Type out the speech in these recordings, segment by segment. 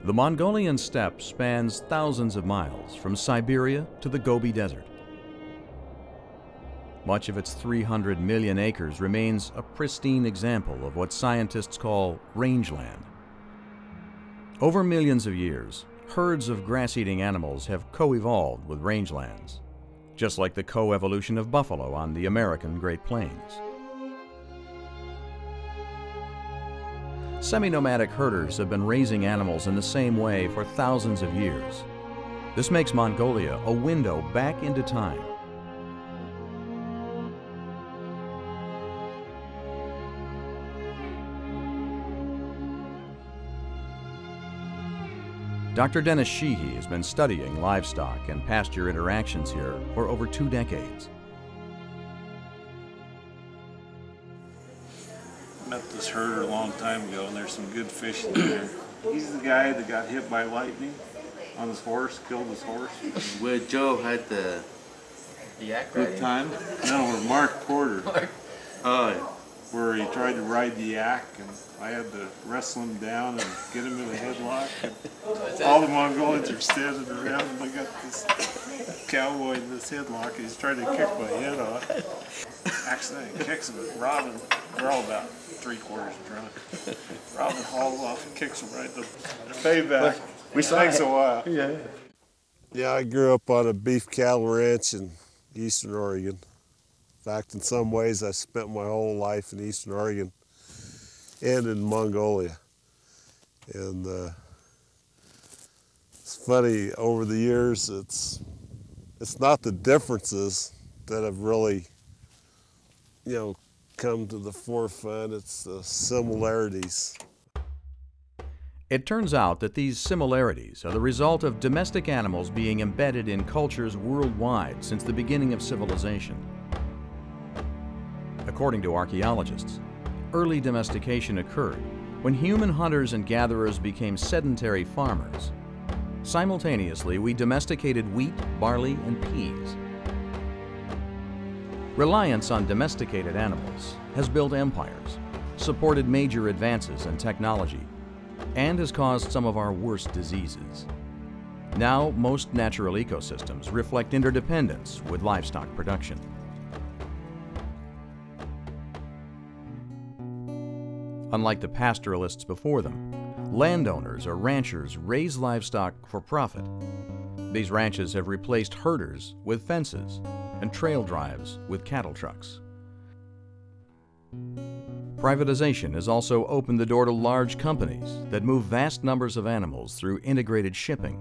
The Mongolian steppe spans thousands of miles from Siberia to the Gobi Desert. Much of its 300 million acres remains a pristine example of what scientists call rangeland. Over millions of years, herds of grass-eating animals have co-evolved with rangelands, just like the co-evolution of buffalo on the American Great Plains. Semi-nomadic herders have been raising animals in the same way for thousands of years. This makes Mongolia a window back into time. Dr. Dennis Sheehy has been studying livestock and pasture interactions here for over 2 decades. Met this herder a long time ago, and there's some good fish in there. He's the guy that got hit by lightning on his horse, killed his horse. Where Joe had the yak good time? No, where Mark Porter. Oh, where he tried to ride the yak, and I had to wrestle him down and get him in a headlock. And all the Mongolians are standing around, and I got this cowboy in this headlock, and he's trying to kick my head off. Accidentally kicks him, and Robin, we're all about 3/4 drunk. Robin hauls off and kicks him right in the payback. It takes a while. Yeah, I grew up on a beef cattle ranch in eastern Oregon. In fact, in some ways, I spent my whole life in eastern Oregon and in Mongolia. And it's funny, over the years, it's not the differences that have really, come to the forefront, it's the similarities. It turns out that these similarities are the result of domestic animals being embedded in cultures worldwide since the beginning of civilization. According to archaeologists, early domestication occurred when human hunters and gatherers became sedentary farmers. Simultaneously, we domesticated wheat, barley, and peas. Reliance on domesticated animals has built empires, supported major advances in technology, and has caused some of our worst diseases. Now, most natural ecosystems reflect interdependence with livestock production. Unlike the pastoralists before them, landowners or ranchers raise livestock for profit. These ranches have replaced herders with fences and trail drives with cattle trucks. Privatization has also opened the door to large companies that move vast numbers of animals through integrated shipping,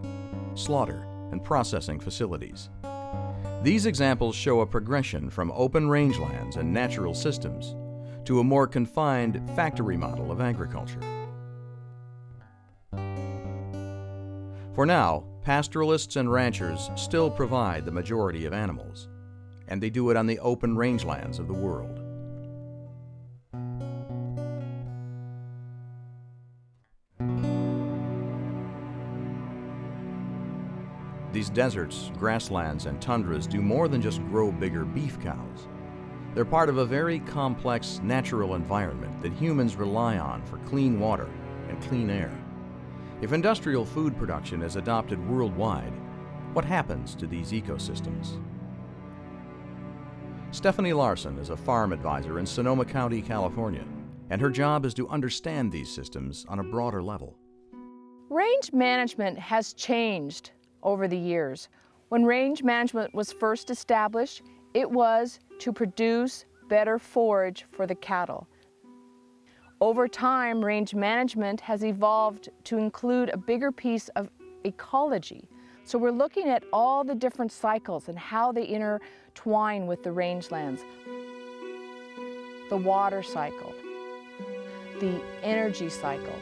slaughter, and processing facilities. These examples show a progression from open rangelands and natural systems to a more confined factory model of agriculture. For now, pastoralists and ranchers still provide the majority of animals, and they do it on the open rangelands of the world. These deserts, grasslands, and tundras do more than just grow bigger beef cows. They're part of a very complex natural environment that humans rely on for clean water and clean air. If industrial food production is adopted worldwide, what happens to these ecosystems? Stephanie Larson is a farm advisor in Sonoma County, California, and her job is to understand these systems on a broader level. Range management has changed over the years. When range management was first established, it was to produce better forage for the cattle. Over time, range management has evolved to include a bigger piece of ecology. So we're looking at all the different cycles and how they intertwine with the rangelands. The water cycle, the energy cycle,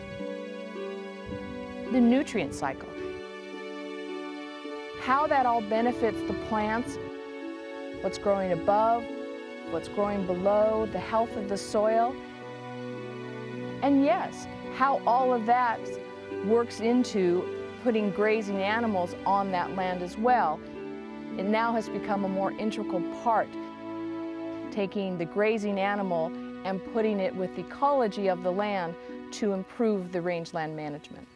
the nutrient cycle. How that all benefits the plants, what's growing above, what's growing below, the health of the soil. And yes, how all of that works into putting grazing animals on that land as well. It now has become a more integral part, taking the grazing animal and putting it with the ecology of the land to improve the rangeland management.